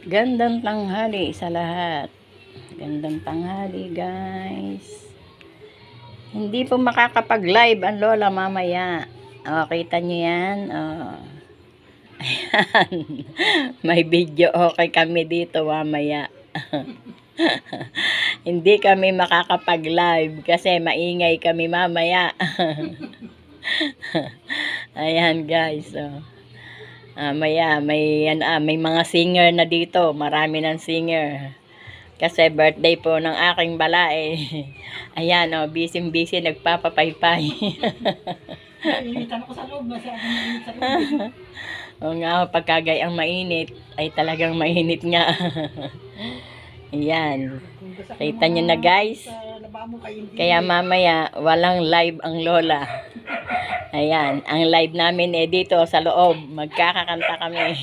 Gandang tanghali sa lahat. Gandang tanghali, guys. Hindi po makakapag-live ang lola mamaya. O, kita nyo yan? O. Ayan. May video okay kami dito mamaya. Hindi kami makakapag-live kasi maingay kami mamaya. Ayan, guys. O. Maya, may mga singer na dito. Marami ng singer. Kasi birthday po ng aking balae. Ayan, busy-busy nagpapapaypay. Initan ako sa loob. Masyadong mainit sa loob. O nga, pagkagayang mainit, ay talagang mainit nga. Ayan. Kita nyo na, guys. Kaya mamaya, walang live ang lola. Ayan, ang live namin dito sa loob. Magkakakanta kami.